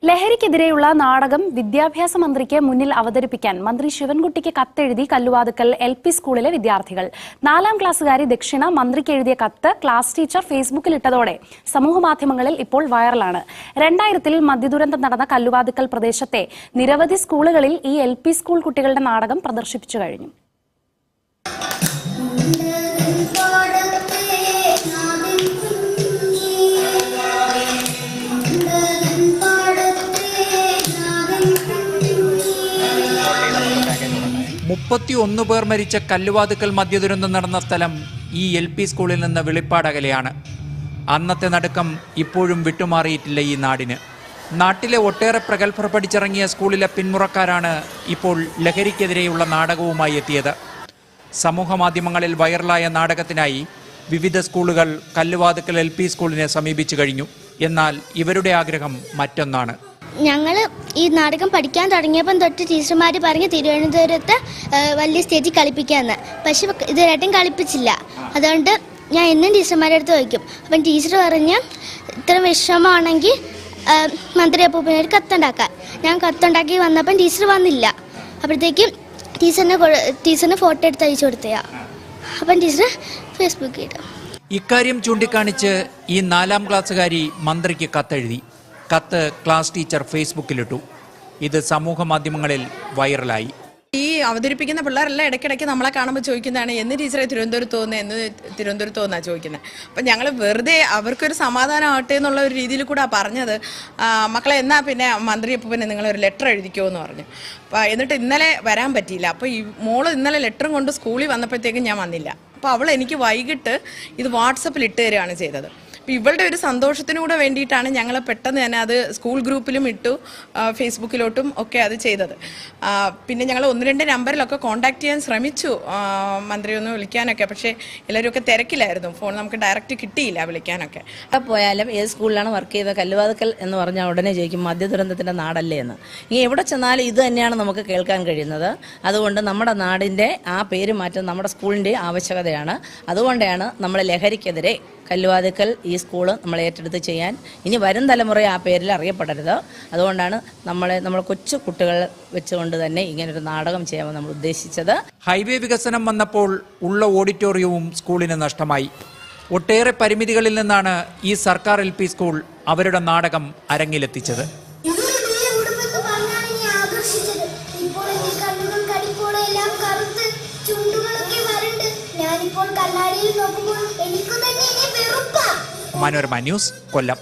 ലഹരിക്കെതിരെയുള്ള നാടകം വിദ്യാഭ്യാസ മന്ത്രിക്ക് മുന്നിൽ അവതരിപ്പിക്കാൻ മന്ത്രി ശിവൻകുട്ടിക്ക് കത്തെഴുതി കല്ലുവാതുക്കൽ LP സ്കൂളിലെ വിദ്യാർത്ഥികൾ. 4ാം ക്ലാസ്സുകാരി ദക്ഷിണ മന്ത്രിക്ക് എഴുതിയ കത്ത് ക്ലാസ് ടീച്ചർ ഫേസ്ബുക്കിൽ ഇട്ടതോടെ സമൂഹമാധ്യമങ്ങളിൽ ഇപ്പോൾ വൈറലാണ്. 2000-ൽ മദ്യദുരന്തം നടന്ന കല്ലുവാതുക്കൽ പ്രദേശത്തെ നിരവധി സ്കൂളുകളിൽ ഈ LP സ്കൂൾ കുട്ടികളുടെ നാടകം പ്രദർശിപ്പിച്ചു കഴിഞ്ഞു. പേർ മരിച്ച കല്ലുവാതുക്കൽ മദ്യദുരന്തം നടന്ന സ്ഥലം ഈ LP സ്കൂളിൽ നിന്ന് വെളിപ്പാടകലെയാണ്. അന്നത്തെ നടുക്കം ഇപ്പോഴും വിട്ടുമാറിയിട്ടില്ല ഈ നാടിന്. നാട്ടിലെ ഒട്ടേറെ പ്രഗത്ഭർ പഠിച്ചിറങ്ങിയ സ്കൂളിലെ പിന്മുറക്കാരാണ് ഇപ്പോൾ ലഹരിക്കെതിരെയുള്ള നാടകവുമായി എത്തിയത്. സമൂഹ മാധ്യമങ്ങളിൽ വൈറലായ നാടകത്തിനായി വിവിധ സ്കൂളുകൾ കല്ലുവാതുക്കൽ LP സ്കൂളിനെ സമീപിച്ചു കഴിഞ്ഞു. എന്നാൽ ഇവരുടെ ആഗ്രഹം മറ്റൊന്നാണ്. ഞങ്ങൾ ഈ നാടകം പഠിക്കാൻ തുടങ്ങിയപ്പം തൊട്ട് ടീച്ചർമാർ പറഞ്ഞ് തിരുവനന്തപുരത്ത് വലിയ സ്റ്റേജിൽ കളിപ്പിക്കാമെന്ന്. പക്ഷെ ഇതുവരെയായിട്ടും കളിപ്പിച്ചില്ല. അതുകൊണ്ട് ഞാൻ എന്നും ടീച്ചർമാരുടെ അടുത്ത് ചോദിക്കും. അപ്പം ടീച്ചർ പറഞ്ഞ് ഇത്ര വിഷമമാണെങ്കിൽ മന്ത്രി അപ്പൂപ്പന് ഒരു കത്തുണ്ടാക്കാൻ. ഞാൻ കത്തുണ്ടാക്കി വന്നപ്പം ടീച്ചർ വന്നില്ല. അപ്പോഴത്തേക്കും ടീച്ചറിന് ഫോട്ടോ എടുത്ത് അയച്ചു കൊടുത്തയാ. അപ്പം ടീച്ചർ ഫേസ്ബുക്കിൽ ഇട്ടു. ഇക്കാര്യം ചൂണ്ടിക്കാണിച്ച് ഈ 4ാം ക്ലാസ്സുകാരി മന്ത്രിക്ക് കത്തെഴുതി. കത്ത് ക്ലാസ് ടീച്ചർ ഫേസ്ബുക്കിലിട്ടു. ഇത് സമൂഹ മാധ്യമങ്ങളിൽ വൈറലായി. ഈ അവതരിപ്പിക്കുന്ന പിള്ളേരെല്ലാം ഇടയ്ക്കിടയ്ക്ക് നമ്മളെ കാണുമ്പോൾ ചോദിക്കുന്നതാണ് എന്ന് ടീച്ചറെ തിരുവനന്തപുരത്ത് തോന്നുന്നത്, എന്ന് തിരുവനന്തപുരത്ത് തോന്നാണ് ചോദിക്കുന്നത്. അപ്പം ഞങ്ങൾ വെറുതെ അവർക്കൊരു സമാധാനം ആവട്ടെ എന്നുള്ള ഒരു രീതിയിൽ കൂടെ പറഞ്ഞത്, മക്കളെ എന്നാൽ പിന്നെ മന്ത്രി അപ്പൂപ്പനെ നിങ്ങളൊരു ലെറ്റർ എഴുതിക്കുമോ എന്ന് പറഞ്ഞു. എന്നിട്ട് ഇന്നലെ വരാൻ പറ്റിയില്ല. അപ്പോൾ ഈ മോള് ഇന്നലെ ലെറ്ററും കൊണ്ട് സ്കൂളിൽ വന്നപ്പോഴത്തേക്കും ഞാൻ വന്നില്ല. അപ്പോൾ അവൾ എനിക്ക് വൈകിട്ട് ഇത് വാട്സപ്പിൽ ഇട്ട് തരികയാണ് ചെയ്തത്. അപ്പോൾ ഇവളുടെ ഒരു സന്തോഷത്തിനൂടെ വേണ്ടിയിട്ടാണ് ഞങ്ങൾ പെട്ടെന്ന് തന്നെ അത് സ്കൂൾ ഗ്രൂപ്പിലും ഇട്ടു, ഫേസ്ബുക്കിലോട്ടും ഒക്കെ അത് ചെയ്തത്. പിന്നെ ഞങ്ങൾ 1-2 നമ്പറിലൊക്കെ കോൺടാക്ട് ചെയ്യാൻ ശ്രമിച്ചു, മന്ത്രി ഒന്ന് വിളിക്കാനൊക്കെ. പക്ഷേ എല്ലാവരും ഒക്കെ തിരക്കിലായിരുന്നു. ഫോൺ നമുക്ക് ഡയറക്റ്റ് കിട്ടിയില്ല വിളിക്കാനൊക്കെ. പോയാലും ഏത് സ്കൂളിലാണ് വർക്ക് ചെയ്തത്, കല്ലുവാതുക്കൽ എന്ന് പറഞ്ഞാൽ ഉടനെ ചോദിക്കും മദ്യദുരന്തത്തിൻ്റെ നാടല്ലേ എന്ന്. ഇനി എവിടെ ചെന്നാലും ഇത് തന്നെയാണ് നമുക്ക് കേൾക്കാൻ കഴിയുന്നത്. അതുകൊണ്ട് നമ്മുടെ നാടിൻ്റെ ആ പേര് മാറ്റം നമ്മുടെ സ്കൂളിൻ്റെ ആവശ്യകതയാണ്. അതുകൊണ്ടാണ് നമ്മൾ ലഹരിക്കെതിരെ കല്ലുവാതുക്കൽ ഈ സ്കൂള് നമ്മൾ ഏറ്റെടുത്ത് ചെയ്യാൻ, ഇനി വരും തലമുറ ആ പേരിൽ അറിയപ്പെടരുത്. അതുകൊണ്ടാണ് നമ്മൾ കൊച്ചു കുട്ടികൾ വെച്ചുകൊണ്ട് തന്നെ ഇങ്ങനൊരു നാടകം ചെയ്യാൻ നമ്മൾ ഉദ്ദേശിച്ചത്. ഹൈവേ വികസനം വന്നപ്പോൾ ഉള്ള ഓഡിറ്റോറിയവും സ്കൂളിന് നഷ്ടമായി. ഒട്ടേറെ പരിമിതികളിൽ നിന്നാണ് ഈ സർക്കാർ LP സ്കൂൾ അവരുടെ നാടകം അരങ്ങിലെത്തിച്ചത്. മനോരമ ന്യൂസ്, കൊല്ലം.